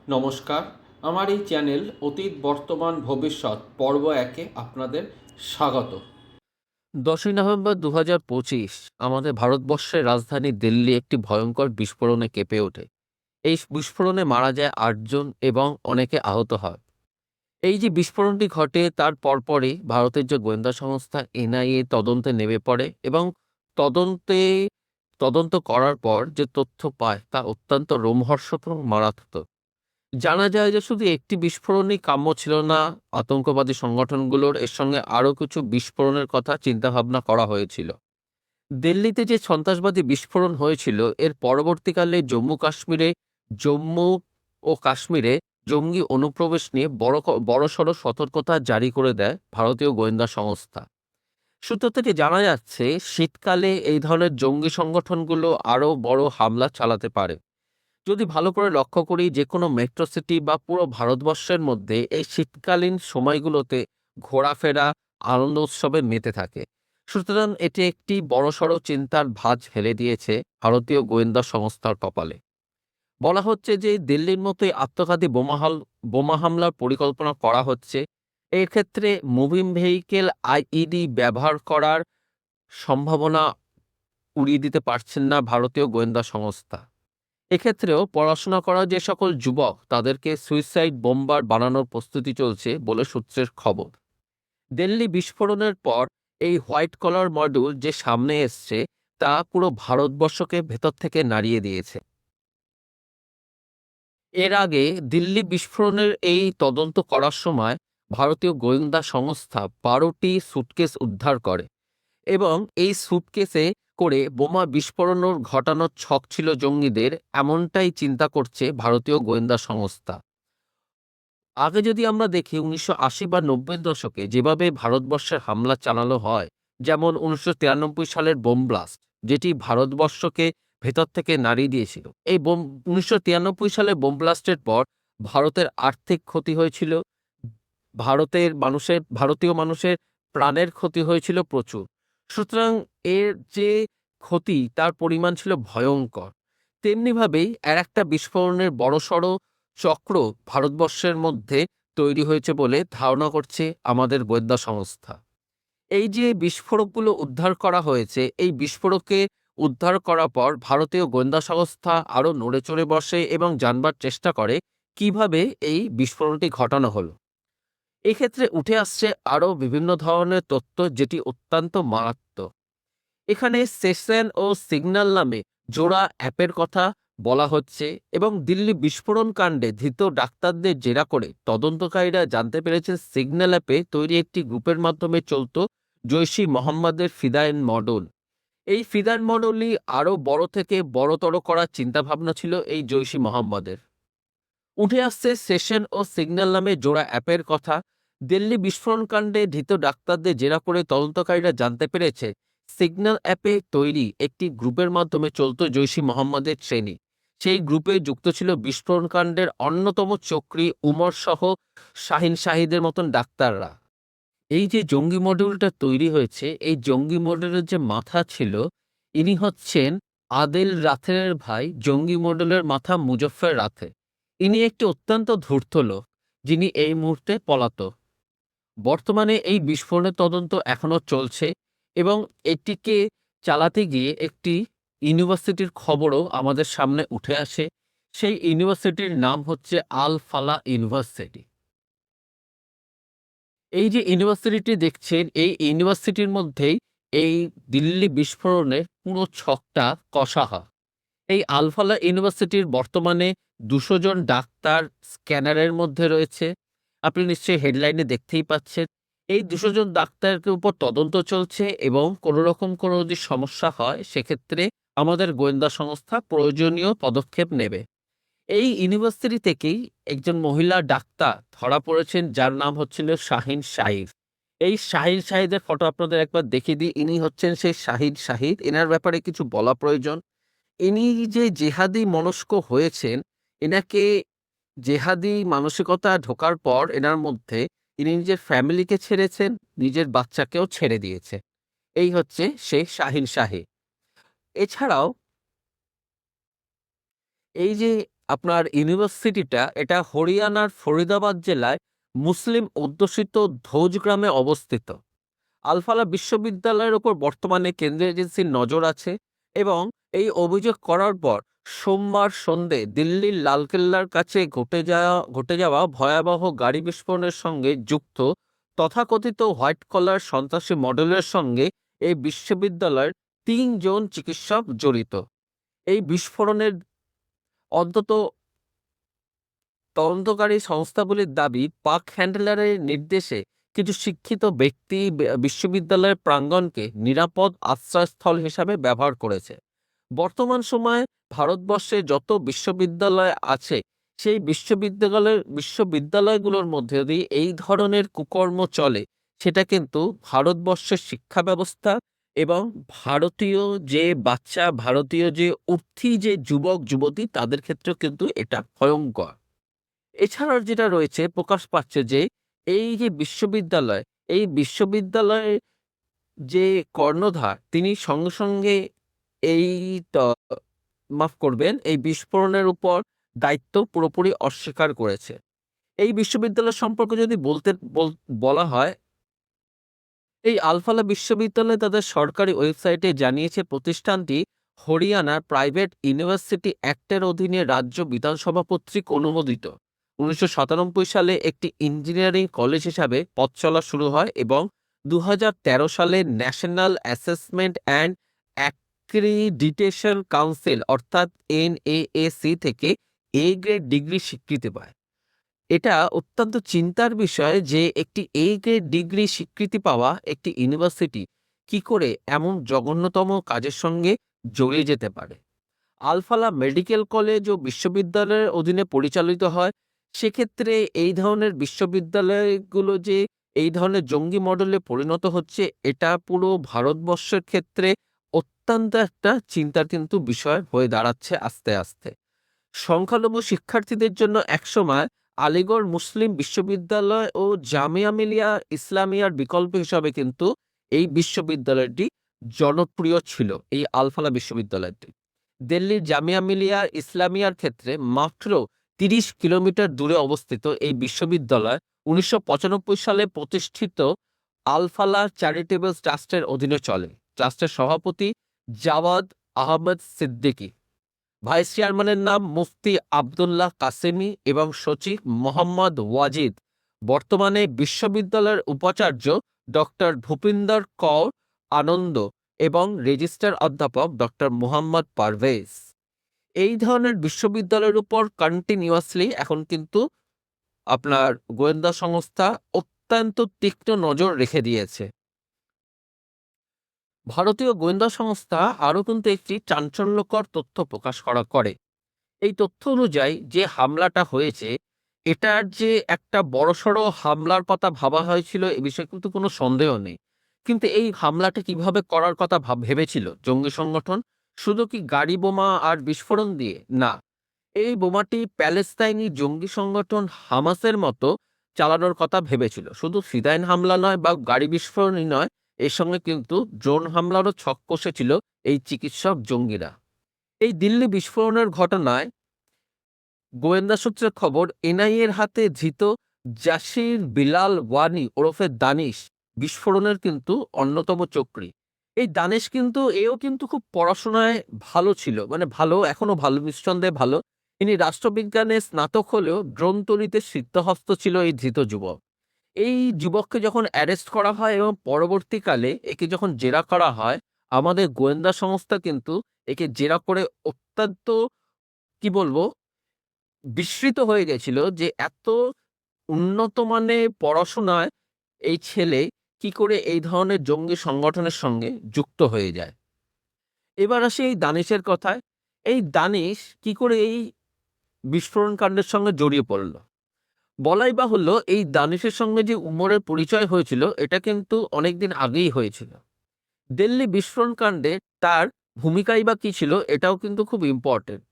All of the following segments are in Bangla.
নমস্কার। আমার এই চ্যানেল অতীত বর্তমান ভবিষ্যৎ পর্ব ১-এ আপনাদের স্বাগত। 10ই নভেম্বর 2025 আমাদের ভারতবর্ষের রাজধানী দিল্লি একটি ভয়ঙ্কর বিস্ফোরণে কেঁপে ওঠে। এই বিস্ফোরণে মারা যায় 8 জন এবং অনেকে আহত হয়। এই যে বিস্ফোরণটি ঘটে তার পরপরই ভারতের যে গোয়েন্দা সংস্থা এনআইএ তদন্তে নেমে পড়ে এবং তদন্তে তদন্ত করার পর যে তথ্য পায় তা অত্যন্ত রোমহর্ষক এবং মারাত্মক। জানা যায় যে শুধু একটি বিস্ফোরণই কাম্য ছিল না। আতঙ্কবাদী সংগঠনগুলোর এর সঙ্গে আরও কিছু বিস্ফোরণের কথা চিন্তাভাবনা করা হয়েছিল। দিল্লিতে যে সন্ত্রাসবাদী বিস্ফোরণ হয়েছিল এর পরবর্তীকালে জম্মু ও কাশ্মীরে জঙ্গি অনুপ্রবেশ নিয়ে বড়সড় সতর্কতা জারি করে দেয় ভারতীয় গোয়েন্দা সংস্থা। সূত্র থেকে জানা যাচ্ছে শীতকালে এই ধরনের জঙ্গি সংগঠনগুলো আরও বড় হামলা চালাতে পারে। যদি ভালো করে লক্ষ্য করি যে কোনো মেট্রো সিটি বা পুরো ভারতবর্ষের মধ্যে এই শীতকালীন সময়গুলোতে ঘোরাফেরা আনন্দ উৎসবে মেতে থাকে। সুতরাং এটি একটি বড়সড় চিন্তার ভাঁজ ফেলে দিয়েছে ভারতীয় গোয়েন্দা সংস্থার কপালে। বলা হচ্ছে যে দিল্লির মতোই আত্মঘাতী বোমা হামলার পরিকল্পনা করা হচ্ছে। এর ক্ষেত্রে মুভিং ভেহিকেল আইইডি ব্যবহার করার সম্ভাবনা উড়িয়ে দিতে পারছেন না ভারতীয় গোয়েন্দা সংস্থা। এক্ষেত্রেও পড়াশোনা করা যে সকল যুবক তাদেরকে সুইসাইড বোম্বার বানানোর প্রস্তুতি চলছে বলে সূত্রের খবর। দিল্লি বিস্ফোরণের পর এই হোয়াইট কলার মডিউল যে সামনে এসছে তা পুরো ভারতবর্ষকে ভেতর থেকে নাড়িয়ে দিয়েছে। এর আগে দিল্লি বিস্ফোরণের এই তদন্ত করার সময় ভারতীয় গোয়েন্দা সংস্থা 12টি সুটকেস উদ্ধার করে এবং এই সুটকেসে করে বোমা বিস্ফোরণ ঘটানোর ছক ছিল জঙ্গিদের, এমনটাই চিন্তা করছে ভারতীয় গোয়েন্দা সংস্থা। আগে যদি আমরা দেখি 1980 বা 90-এর দশকে যেভাবে ভারতবর্ষের হামলা চালানো হয়, যেমন 1993 সালের বোম ব্লাস্ট, যেটি ভারতবর্ষকে ভেতর থেকে নাড়িয়ে দিয়েছিল। এই 1993 সালে বোম ব্লাস্টের পর ভারতের আর্থিক ক্ষতি হয়েছিল, ভারতীয় মানুষের প্রাণের ক্ষতি হয়েছিল প্রচুর। সুতরাং এর যে ক্ষতি তার পরিমাণ ছিল ভয়ঙ্কর। তেমনিভাবেই একটা বিস্ফোরণের বড়সড় চক্র ভারতবর্ষের মধ্যে তৈরি হয়েছে বলে ধারণা করছে আমাদের গোয়েন্দা সংস্থা। এই যে বিস্ফোরকগুলো উদ্ধার করা হয়েছে, এই বিস্ফোরককে উদ্ধার করার পর ভারতীয় গোয়েন্দা সংস্থা আরও নড়েচড়ে বসে এবং জানবার চেষ্টা করে কিভাবে এই বিস্ফোরণটি ঘটানো হলো। এক্ষেত্রে উঠে আসছে আরও বিভিন্ন ধরনের তথ্য যেটি অত্যন্ত মারাত্মক। এখানে সেশন ও সিগন্যাল নামে জোড়া অ্যাপের কথা বলা হচ্ছে এবং দিল্লি বিস্ফোরণ কাণ্ডে ধৃত ডাক্তারদের জেরা করে তদন্তকারীরা জানতে পেরেছেন সিগন্যাল অ্যাপে তৈরি একটি গ্রুপের মাধ্যমে চলত জৈশি মোহাম্মদের ফিদাইন মডেল। এই ফিদাইন মডেলই আরও বড় থেকে বড়তর করার চিন্তাভাবনা ছিল এই জৈশি মোহাম্মদের। উঠে আসছে সেশন ও সিগন্যাল নামে জোড়া অ্যাপের কথা। দিল্লি বিস্ফোরণ কাণ্ডে ধৃত ডাক্তারদের জেরা করে তদন্তকারীরা জানতে পেরেছে সিগন্যাল অ্যাপে তৈরি একটি গ্রুপের মাধ্যমে চলত জৈশি মোহাম্মদের শ্রেণী। সেই গ্রুপে যুক্ত ছিল বিস্ফোরণ কাণ্ডের অন্যতম চক্রী উমর সহ শাহিন শাহিদের মতন ডাক্তাররা। এই যে জঙ্গি মডেলটা তৈরি হয়েছে, এই জঙ্গি মডেলের যে মাথা ছিল, ইনি হচ্ছেন আদিল রাথের ভাই, জঙ্গি মডেলের মাথা মুজফফর রাথে। ইনি একটি অত্যন্ত ধূর্ত লোক, যিনি এই মুহূর্তে পলাতক। বর্তমানে এই বিস্ফোরণের তদন্ত এখনো চলছে এবং এটিকে চালাতে গিয়ে একটি ইউনিভার্সিটির খবরও আমাদের সামনে উঠে আসে। সেই ইউনিভার্সিটির নাম হচ্ছে আল ফালা ইউনিভার্সিটি। এই যে ইউনিভার্সিটিটি দেখছেন, এই ইউনিভার্সিটির মধ্যেই এই দিল্লি বিস্ফোরণের পুরো ছকটা কষা হয়। এই আলফালা ইউনিভার্সিটির বর্তমানে 200 জন ডাক্তার স্ক্যানারের মধ্যে রয়েছে। আপনি নিশ্চয়ই হেডলাইনে দেখতেই পাচ্ছেন। এই 200 জন ডাক্তারের উপর তদন্ত চলছে এবং কোনোরকম কোনো যদি সমস্যা হয় সেক্ষেত্রে আমাদের গোয়েন্দা সংস্থা প্রয়োজনীয় পদক্ষেপ নেবে। এই ইউনিভার্সিটি থেকেই একজন মহিলা ডাক্তার ধরা পড়েছেন যার নাম হচ্ছিল শাহিন শাহিদ। এই শাহিন শাহিদের ফটো আপনাদের একবার দেখিয়ে দিই। ইনি হচ্ছেন সেই শাহিদ শাহিদ। এনার ব্যাপারে কিছু বলা প্রয়োজন। ইনি যে জেহাদি মনস্ক হয়েছেন, এনাকে জেহাদি মানসিকতা ঢোকার পর এনার মধ্যে ইনি নিজের ফ্যামিলিকে ছেড়েছেন, নিজের বাচ্চাকেও ছেড়ে দিয়েছে। এই হচ্ছে সেই শাহিন শাহিদ। এছাড়াও এই যে আপনার ইউনিভার্সিটিটা এটা হরিয়ানার ফরিদাবাদ জেলায় মুসলিম অধ্যুষিত ধৌজ গ্রামে অবস্থিত। আলফালা বিশ্ববিদ্যালয়ের ওপর বর্তমানে কেন্দ্রীয় এজেন্সির নজর আছে এবং এই অভিযোগ করার পর সোমবার সন্ধে দিল্লির লালকেল্লার কাছে ঘটে যাওয়া ভয়াবহ গাড়ি বিস্ফোরণের সঙ্গে যুক্ত তথাকথিত হোয়াইট কলার সন্ত্রাসী মডেলের সঙ্গে এই বিশ্ববিদ্যালয়ের 3 জন চিকিৎসক জড়িত। এই বিস্ফোরণের অন্তত তদন্তকারী সংস্থাগুলির দাবি পাক হ্যান্ডলারের নির্দেশে কিছু শিক্ষিত ব্যক্তি বিশ্ববিদ্যালয়ের প্রাঙ্গণকে নিরাপদ আশ্রয়স্থল হিসাবে ব্যবহার করেছে। বর্তমান সময়ে ভারতবর্ষে যত বিশ্ববিদ্যালয় আছে সেই বিশ্ববিদ্যালয়গুলোর মধ্যে যদি এই ধরনের কুকর্ম চলে সেটা কিন্তু ভারতবর্ষের শিক্ষা ব্যবস্থা এবং ভারতীয় যে উঠতি যে যুবক যুবতী তাদের ক্ষেত্রেও কিন্তু এটা ভয়ঙ্কর। এছাড়াও যেটা রয়েছে প্রকাশ পাচ্ছে যে এই বিশ্ববিদ্যালয়ের যে কর্ণধার তিনি সঙ্গে সঙ্গে এই মাফ করবেন এই বিস্ফোরণের উপর দায়িত্ব পুরোপুরি অস্বীকার করেছে। এই বিশ্ববিদ্যালয় সম্পর্কে যদি বলা হয়, এই আলফালা বিশ্ববিদ্যালয় তাদের সরকারি ওয়েবসাইটে জানিয়েছে প্রতিষ্ঠানটি হরিয়ানার প্রাইভেট ইউনিভার্সিটি অ্যাক্টের অধীনে রাজ্য বিধানসভা কর্তৃক অনুমোদিত। 1997 সালে একটি ইঞ্জিনিয়ারিং কলেজ হিসাবে পথ চলা শুরু হয় এবং 2013 সালে national assessment and accreditation council অর্থাৎ NAAC থেকে A গ্রেড ডিগ্রি স্বীকৃতি পায়। এটা অত্যন্ত চিন্তার বিষয় যে একটি A গ্রেড ডিগ্রি স্বীকৃতি পাওয়া একটি ইউনিভার্সিটি কি করে এমন জঘন্যতম কাজের সঙ্গে জড়িয়ে যেতে পারে। আলফালা মেডিকেল কলেজ ও বিশ্ববিদ্যালয়ের অধীনে পরিচালিত হয়। সেক্ষেত্রে এই ধরনের বিশ্ববিদ্যালয়গুলো যে এই ধরনের জঙ্গি মডেলে পরিণত হচ্ছে এটা পুরো ভারতবর্ষের ক্ষেত্রে অত্যন্ত একটা চিন্তার কিন্তু বিষয় হয়ে দাঁড়াচ্ছে আস্তে আস্তে। সংখ্যালঘু শিক্ষার্থীদের জন্য একসময় আলিগড় মুসলিম বিশ্ববিদ্যালয় ও জামিয়া মিলিয়া ইসলামিয়ার বিকল্প হিসাবে কিন্তু এই বিশ্ববিদ্যালয়টি জনপ্রিয় ছিল। এই আলফালা বিশ্ববিদ্যালয়টি দিল্লির জামিয়া মিলিয়া ইসলামিয়ার ক্ষেত্রে মাত্র 30 কিলোমিটার দূরে অবস্থিত এই বিশ্ববিদ্যালয় 1995 সালে প্রতিষ্ঠিত আলফালা চ্যারিটেবল ট্রাস্টের অধীনে চলে। ট্রাস্টের সভাপতি জাওয়াদ আহমেদ সিদ্দিকী, ভাইস চেয়ারম্যানের নাম মুফতি আবদুল্লাহ কাসেমি এবং সচিব মোহাম্মদ ওয়াজিদ। বর্তমানে বিশ্ববিদ্যালয়ের উপাচার্য ডক্টর ভূপিন্দর কৌর আনন্দ এবং রেজিস্ট্রার অধ্যাপক ডক্টর মোহাম্মদ পারভেজ। এই ধরনের বিশ্ববিদ্যালয়ের উপর কন্টিনিউয়াসলি এখন কিন্তু আপনার গোয়েন্দা সংস্থা অত্যন্ত তীক্ষ্ণ নজর রেখে দিয়েছে। ভারতীয় গোয়েন্দা সংস্থা আরও কিন্তু একটি চাঞ্চল্যকর তথ্য প্রকাশ করে। এই তথ্য অনুযায়ী যে হামলাটা হয়েছে এটার যে একটা বড়সড় হামলার কথা ভাবা হয়েছিল এ বিষয়ে কিন্তু কোনো সন্দেহ নেই। কিন্তু এই হামলাটা কিভাবে করার কথা ভেবেছিল জঙ্গি সংগঠন? শুধু কি গাড়ি বোমা আর বিস্ফোরণ দিয়ে? না, এই বোমাটি প্যালেস্তাইনি জঙ্গি সংগঠন হামাসের মতো চালানোর কথা ভেবেছিল। শুধু ফিদাইন হামলা নয় বা গাড়ি বিস্ফোরণই নয়, এর সঙ্গে কিন্তু ড্রোন হামলারও ছক কষেছিল এই চিকিৎসক জঙ্গিরা। এই দিল্লি বিস্ফোরণের ঘটনায় গোয়েন্দা সূত্রের খবর NIA এর হাতে ধৃত জাসির বিলাল ওয়ানি ওরফে দানিশ বিস্ফোরণের কিন্তু অন্যতম চক্রী। এই দানিশ কিন্তু খুব পড়াশোনায় ভালো ছিল, মানে ভালো, এখনো ভালো, নিঃসন্দেহে ভালো। ইনি রাষ্ট্রবিজ্ঞানে স্নাতক হলেও ড্রোন তৈরিতে সিদ্ধহস্ত ছিল এই ধৃত যুবক। এই যুবককে যখন অ্যারেস্ট করা হয় এবং পরবর্তীকালে একে যখন জেরা করা হয়, আমাদের গোয়েন্দা সংস্থা কিন্তু একে জেরা করে অত্যন্ত কি বলবো বিস্মিত হয়ে গেছিল যে এত উন্নত মানের পড়াশোনায় এই ছেলে কি করে এই ধরনের জঙ্গি সংগঠনের সঙ্গে যুক্ত হয়ে যায়। এবার আসি এই দানিশের কথায়। এই দানিশ কি করে এই বিস্ফোরণ কাণ্ডের সঙ্গে জড়িয়ে পড়ল? বলাই বাহুল্য, এই দানিশের সঙ্গে যে উমরের পরিচয় হয়েছিল এটা কিন্তু অনেকদিন আগেই হয়েছিল। দিল্লি বিস্ফোরণ কাণ্ডে তার ভূমিকাই বা কি ছিল এটাও কিন্তু খুব ইম্পর্টেন্ট।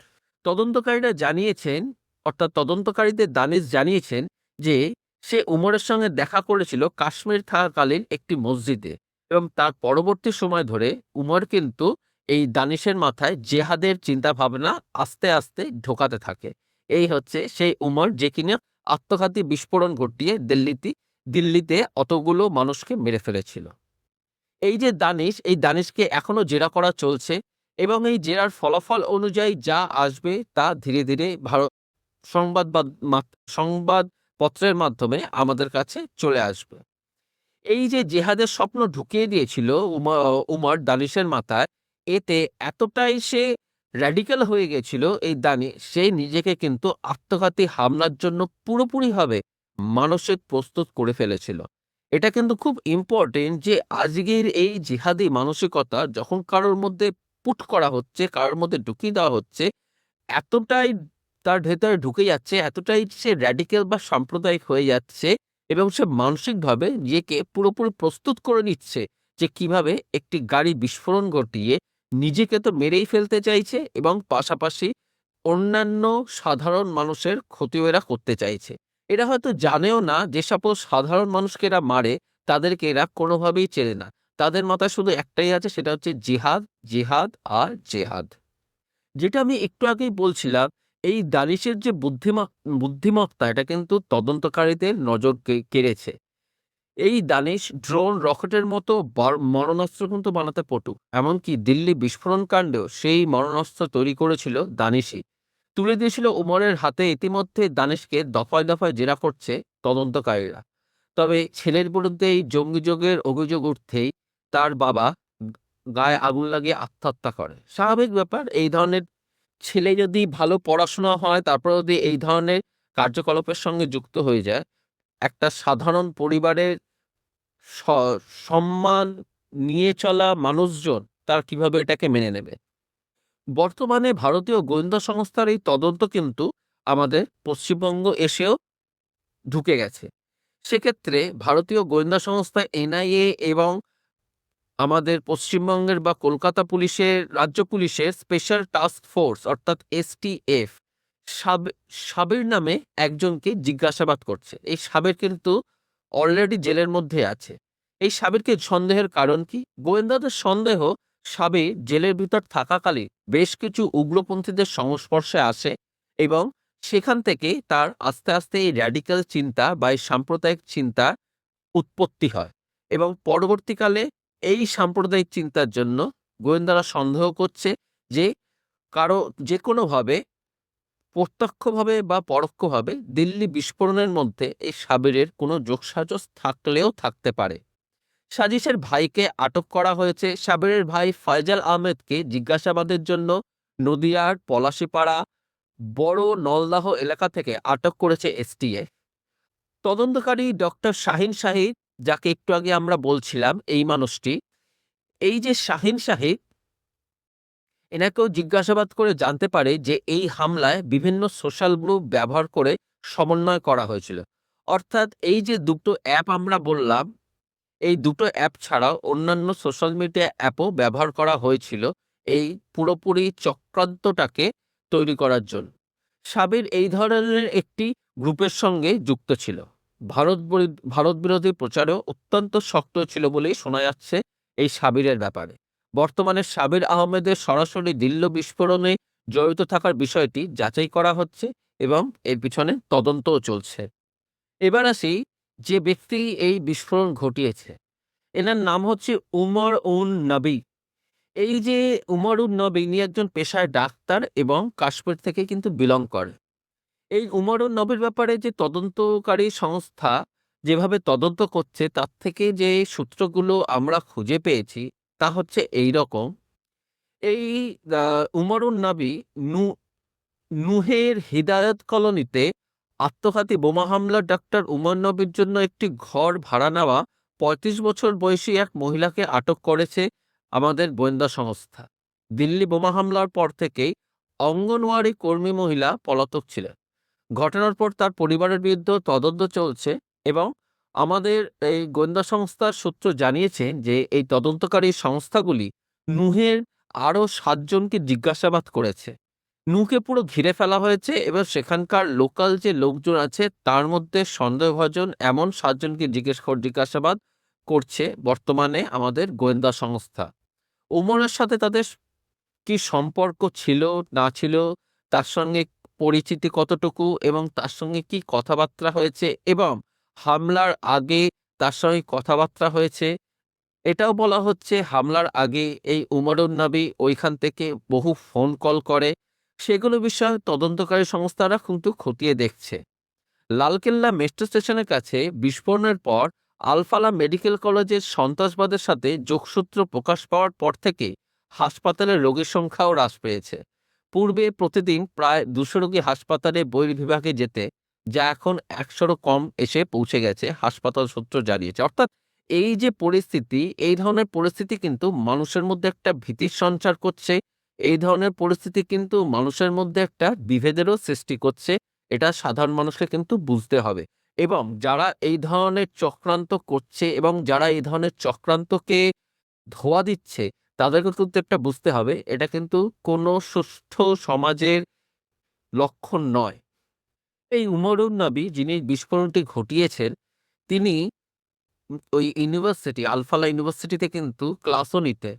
তদন্তকারীদের দানিশ জানিয়েছেন যে সে উমরের সঙ্গে দেখা করেছিল কাশ্মীর থাকাকালীন একটি মসজিদে এবং তার পরবর্তী সময় ধরে উমর কিন্তু এই দানিশের মাথায় জেহাদের চিন্তা ভাবনা আস্তে আস্তে ঢোকাতে থাকে এই হচ্ছে সেই উমর যে কিনা আত্মঘাতী বিস্ফোরণ ঘটিয়ে দিল্লিতে অতগুলো মানুষকে মেরে ফেলেছিল। এই যে দানিশ, এই দানিশকে এখনো জেরা করা চলছে এবং এই জেরার ফলাফল অনুযায়ী যা আসবে তা ধীরে ধীরে সংবাদপত্রের মাধ্যমে আমাদের কাছে চলে আসবে। এই যে জেহাদের স্বপ্ন ঢুকিয়ে দিয়েছিল উমর দানিশের মাথায়, এতে এতটাই সে র্যাডিক্যাল হয়ে গেছিল এই দানিশ, সে নিজেকে কিন্তু আত্মঘাতী হামলার জন্য পুরোপুরিভাবে মানসিক প্রস্তুত করে ফেলেছিল। এটা কিন্তু খুব ইম্পর্টেন্ট যে আজকের এই জিহাদি মানসিকতা যখন কারোর মধ্যে পুট করা হচ্ছে, কারোর মধ্যে ঢুকিয়ে দেওয়া হচ্ছে, এতটাই তার ভেতরে ঢুকে যাচ্ছে, এতটাই সে র্যাডিক্যাল বা সাম্প্রদায়িক হয়ে যাচ্ছে এবং সে মানসিকভাবে নিজেকে পুরোপুরি প্রস্তুত করে নিচ্ছে যে কিভাবে একটি গাড়ি বিস্ফোরণ ঘটিয়ে নিজেকে তো মেরেই ফেলতে চাইছে এবং পাশাপাশি অন্যান্য সাধারণ মানুষের ক্ষতিও এরা করতে চাইছে। এরা হয়তো জানেও না যে সকল সাধারণ মানুষকে এরা মারে তাদেরকে এরা কোনোভাবেই চেনে না। তাদের মাথায় শুধু একটাই আছে, সেটা হচ্ছে জিহাদ, জিহাদ আর জেহাদ। যেটা আমি একটু আগেই বলছিলাম, এই দানিশের যে বুদ্ধিমত্তা, এটা কিন্তু তদন্তকারীদের নজর কেড়েছে। এই দানিশ ড্রোন, রকেটের মতো মরণাস্ত্র কিন্তু বানাতে পটু। এমনকি দিল্লি বিস্ফোরণ কাণ্ডেও সেই মরণাস্ত্র তৈরি করেছিল দানিশই। তুলে দিয়েছিল উমরের হাতে। ইতিমধ্যে দানিশকে দফায় দফায় জেরা করছে তদন্তকারীরা। তবে ছেলের বিরুদ্ধে এই জঙ্গিযোগের অভিযোগ উঠতেই তার বাবা গায়ে আগুন লাগিয়ে আত্মহত্যা করে। স্বাভাবিক ব্যাপার, এই ধরনের ছেলে যদি ভালো পড়াশোনা হয়, তারপরে যদি এই ধরনের কার্যকলাপের সঙ্গে যুক্ত হয়ে যায়, একটা সাধারণ পরিবারের সম্মান নিয়ে চলা মানুষজন তার কিভাবে এটাকে মেনে নেবে? বর্তমানে ভারতীয় গোয়েন্দা সংস্থার এই তদন্ত কিন্তু আমাদের পশ্চিমবঙ্গ এসেও ঢুকে গেছে। সেক্ষেত্রে ভারতীয় গোয়েন্দা সংস্থা এনআইএ এবং আমাদের পশ্চিমবঙ্গের বা কলকাতা পুলিশের, রাজ্য পুলিশের স্পেশাল টাস্ক ফোর্স অর্থাৎ এসটিএফ সাবির নামে একজনকে জিজ্ঞাসাবাদ করছে। এই সাবির কিন্তু অলরেডি জেলের মধ্যে আছে। এই সাবিরকে সন্দেহের কারণ কি? গোয়েন্দাদের সন্দেহ সাবির জেলের ভিতর থাকাকালীন বেশ কিছু উগ্রপন্থীদের সংস্পর্শে আসে এবং সেখান থেকে তার আস্তে আস্তে এই র্যাডিক্যাল চিন্তা বা এই সাম্প্রদায়িক চিন্তা উৎপত্তি হয় এবং পরবর্তীকালে এই সাম্প্রদায়িক চিন্তার জন্য গোয়েন্দারা সন্দেহ করছে যে যে কোনোভাবে, প্রত্যক্ষভাবে বা পরোক্ষভাবে, দিল্লি বিস্ফোরণের মধ্যে এই সাবিরের কোনো যোগসাজশ থাকলেও থাকতে পারে। সাজিশের ভাইকে আটক করা হয়েছে। সাবিরের ভাই ফয়জাল আহমেদকে জিজ্ঞাসাবাদের জন্য নদিয়ার পলাশীপাড়া বড় নলদাহ এলাকা থেকে আটক করেছে এসটিএফ। তদন্তকারী ডক্টর শাহিন শাহিদ, যাকে একটু আগে আমরা বলছিলাম, এই মানুষটি, এই যে শাহিন শাহিদ, এনাকেও জিজ্ঞাসাবাদ করে জানতে পারে যে এই হামলায় বিভিন্ন সোশ্যাল গ্রুপ ব্যবহার করে সমন্বয় করা হয়েছিল। অর্থাৎ এই যে দুটো অ্যাপ আমরা বললাম, এই দুটো অ্যাপ ছাড়াও অন্যান্য সোশ্যাল মিডিয়া অ্যাপও ব্যবহার করা হয়েছিল এই পুরোপুরি চক্রান্তটাকে তৈরি করার জন্য। সাবির এই ধরনের একটি গ্রুপের সঙ্গে যুক্ত ছিল। ভারত বিরোধী প্রচারেও অত্যন্ত শক্ত ছিল বলেই শোনা যাচ্ছে এই সাবিরের ব্যাপারে। বর্তমানে সাবির আহমেদের সরাসরি দিল্লি বিস্ফোরণে জড়িত থাকার বিষয়টি যাচাই করা হচ্ছে এবং এর পিছনে তদন্তও চলছে। এবার আসি যে ব্যক্তি এই বিস্ফোরণ ঘটিয়েছে, এনার নাম হচ্ছে উমর উন নবী। এই যে উমর উন নবী, ইনি একজন পেশায় ডাক্তার এবং কাশ্মীর থেকে কিন্তু বিলং করে। এই উমর উন নবীর ব্যাপারে যে তদন্তকারী সংস্থা যেভাবে তদন্ত করছে, তার থেকে যে সূত্রগুলো আমরা খুঁজে পেয়েছি তা হচ্ছে এই রকম। এই উমর উন নবী নুহের হিদায়ত কলোনিতে আত্মঘাতী বোমা হামলা ডাক্তার উমর নবীর জন্য একটি ঘর ভাড়া নেওয়া ৩৫ বছর বয়সী এক মহিলাকে আটক করেছে আমাদের গোয়েন্দা সংস্থা। দিল্লি বোমা হামলার পর থেকেই অঙ্গনওয়াড়ি কর্মী মহিলা পলাতক ছিলেন। ঘটনার পর তার পরিবারের বিরুদ্ধে তদন্ত চলছে এবং আমাদের এই গোয়েন্দা সংস্থার সূত্র জানিয়েছে যে এই তদন্তকারী সংস্থাগুলি নুহের আরও ৭ জনকে জিজ্ঞাসাবাদ করেছে। নুকে পুরো ঘিরে ফেলা হয়েছে এবং সেখানকার লোকাল যে লোকজন আছে তার মধ্যে সন্দেহভাজন এমন ৭ জনকে জিজ্ঞাসাবাদ করছে বর্তমানে আমাদের গোয়েন্দা সংস্থা। উমরের সাথে তাদের কি সম্পর্ক ছিল না ছিল, তার সঙ্গে পরিচিতি কতটুকু এবং তার সঙ্গে কি কথাবার্তা হয়েছে এবং হামলার আগে তার সঙ্গে কথাবার্তা হয়েছে। এটাও বলা হচ্ছে হামলার আগে এই উমরুন নবী ওইখান থেকে বহু ফোন কল করে। সেগুলো বিষয়ে তদন্তকারী সংস্থারা কিন্তু খতিয়ে দেখছে। লালকেল্লা মেট্রো স্টেশনের কাছে বিস্ফোরণের পর আলফালা মেডিকেল কলেজের সন্ত্রাসবাদের সাথে যোগসূত্র প্রকাশ পাওয়ার পর থেকে হাসপাতালের রোগীর সংখ্যাও হ্রাস পেয়েছে। পূর্বে প্রতিদিন প্রায় 200 রোগী হাসপাতালে বহির্বিভাগে যেতে, যা এখন 100-রও কম এসে পৌঁছে গেছে, হাসপাতাল সূত্র জানিয়েছে। অর্থাৎ এই যে পরিস্থিতি, এই ধরনের পরিস্থিতি কিন্তু মানুষের মধ্যে একটা ভীতির সঞ্চার করছে। এই ধরনের পরিস্থিতি কিন্তু মানুষের মধ্যে একটা বিভেদেরও সৃষ্টি করছে। এটা সাধারণ মানুষকে কিন্তু বুঝতে হবে এবং যারা এই ধরনের চক্রান্ত করছে এবং যারা এই ধরনের চক্রান্তকে ধোঁয়া দিচ্ছে তাদেরকে কিন্তু একটা বুঝতে হবে এটা কিন্তু কোনো সুস্থ সমাজের লক্ষণ নয়। এই উমরুন নবী যিনি বিস্ফোরণটি ঘটিয়েছেন, তিনি ওই ইউনিভার্সিটি আলফালা ইউনিভার্সিটিতে কিন্তু ক্লাসও নিতে।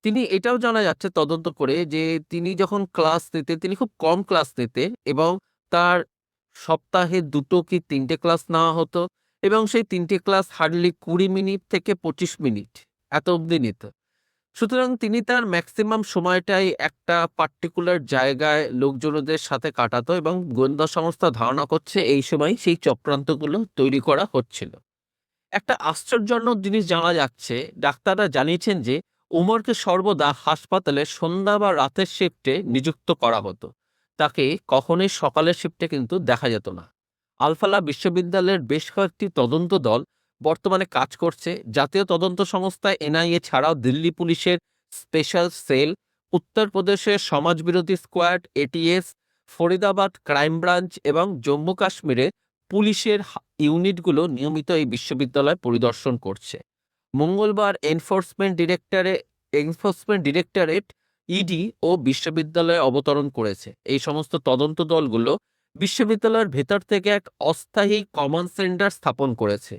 তিনি এটাও জানা যাচ্ছে তদন্ত করে যে তিনি যখন ক্লাস নিতেন তিনি খুব কম ক্লাস নিতেন এবং তার সপ্তাহে 2টো কি 3টে ক্লাস নেওয়া হতো এবং সেই 3টে ক্লাস হার্ডলি 20 মিনিট থেকে 25 মিনিট এত অবধি নিত। সুতরাং তিনি তার ম্যাক্সিমাম সময়টাই একটা পার্টিকুলার জায়গায় লোকজনদের সাথে কাটাতো এবং গোয়েন্দা সংস্থা ধারণা করছে এই সময় সেই চক্রান্তগুলো তৈরি করা হচ্ছিল। একটা আশ্চর্যজনক জিনিস জানা যাচ্ছে, ডাক্তাররা জানিয়েছেন যে উমরকে সর্বদা হাসপাতালে সন্ধ্যা বা রাতের শিফটে নিযুক্ত করা হতো। তাকে কখনোই সকালের শিফটে কিন্তু দেখা যেত না। আলফালা বিশ্ববিদ্যালয়ের বেশ কয়েকটি তদন্ত দল বর্তমানে কাজ করছে। জাতীয় তদন্ত সংস্থা এনআইএ ছাড়াও দিল্লি পুলিশের স্পেশাল সেল, উত্তরপ্রদেশের সমাজবিরোধী squad ATS, Faridabad crime branch এবং জম্মু কাশ্মীরে পুলিশের ইউনিটগুলো নিয়মিত এই বিশ্ববিদ্যালয় পরিদর্শন করছে। মঙ্গলবার এনফোর্সমেন্ট ডিরেক্টরেট ইডি ও বিশ্ববিদ্যালয়ে অবতরণ করেছে। এই সমস্ত তদন্ত দলগুলো বিশ্ববিদ্যালয়ের ভেতর থেকে এক অস্থায়ী কমন সেন্টার স্থাপন করেছে।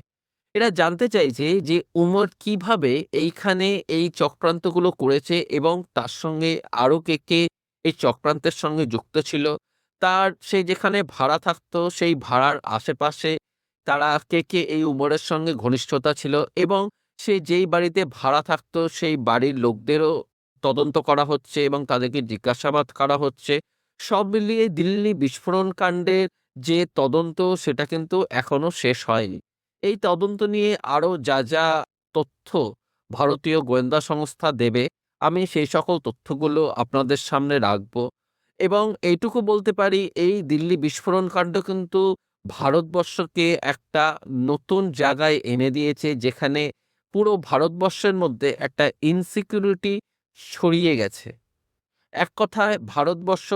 এরা জানতে চাইছে যে উমর কিভাবে এইখানে এই চক্রান্তগুলো করেছে এবং তার সঙ্গে আরও কে কে এই চক্রান্তের সঙ্গে যুক্ত ছিল। তার সে যেখানে ভাড়া থাকতো সেই ভাড়ার আশেপাশে তারা কে কে এই উমরের সঙ্গে ঘনিষ্ঠতা ছিল এবং সে যেই বাড়িতে ভাড়া থাকতো সেই বাড়ির লোকদেরও তদন্ত করা হচ্ছে এবং তাদেরকে জিজ্ঞাসাবাদ করা হচ্ছে। সব মিলিয়ে দিল্লি বিস্ফোরণ কাণ্ডের যে তদন্ত সেটা কিন্তু এখনো শেষ হয়নি। এই তদন্ত নিয়ে আরও যা যা তথ্য ভারতীয় গোয়েন্দা সংস্থা দেবে, আমি সেই সকল তথ্যগুলো আপনাদের সামনে রাখব এবং এইটুকু বলতে পারি এই দিল্লি বিস্ফোরণ কাণ্ড কিন্তু ভারতবর্ষকে একটা নতুন জায়গায় এনে দিয়েছে, যেখানে পুরো ভারতবর্ষের মধ্যে একটা ইনসিকিউরিটি ছড়িয়ে গেছে। এক কথায় ভারতবর্ষ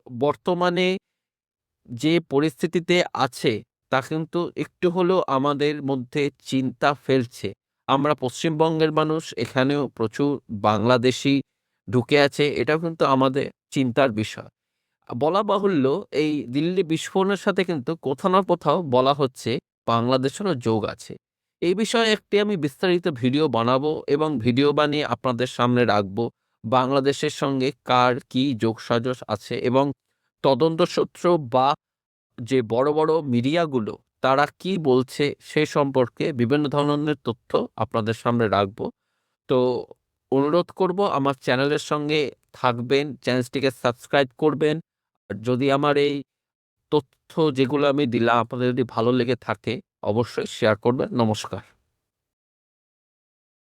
বর্তমানে যে পরিস্থিতিতে আছে তা কিন্তু একটু হলেও আমাদের মধ্যে চিন্তা ফেলছে। আমরা পশ্চিমবঙ্গের মানুষ, এখানেও প্রচুর বাংলাদেশি ঢুকে আছে, এটাও কিন্তু আমাদের চিন্তার বিষয়। বলা বাহুল্য এই দিল্লি বিস্ফোরণের সাথে কিন্তু কোথাও না কোথাও বলা হচ্ছে বাংলাদেশেরও যোগ আছে। এই বিষয়ে একটি আমি বিস্তারিত ভিডিও বানাবো এবং ভিডিও বানিয়ে আপনাদের সামনে রাখবো। বাংলাদেশের সঙ্গে কার কি যোগসাজশ আছে এবং তদন্ত সূত্র বা যে বড় বড় মিডিয়াগুলো তারা কি বলছে সে সম্পর্কে বিভিন্ন ধরনের তথ্য আপনাদের সামনে রাখবো। তো অনুরোধ করব আমার চ্যানেলের সঙ্গে থাকবেন, চ্যানেলটিকে সাবস্ক্রাইব করবেন। আর যদি আমার এই তথ্য যেগুলো আমি দিলাম আপনাদের যদি ভালো লেগে থাকে অবশ্যই শেয়ার করবেন। নমস্কার।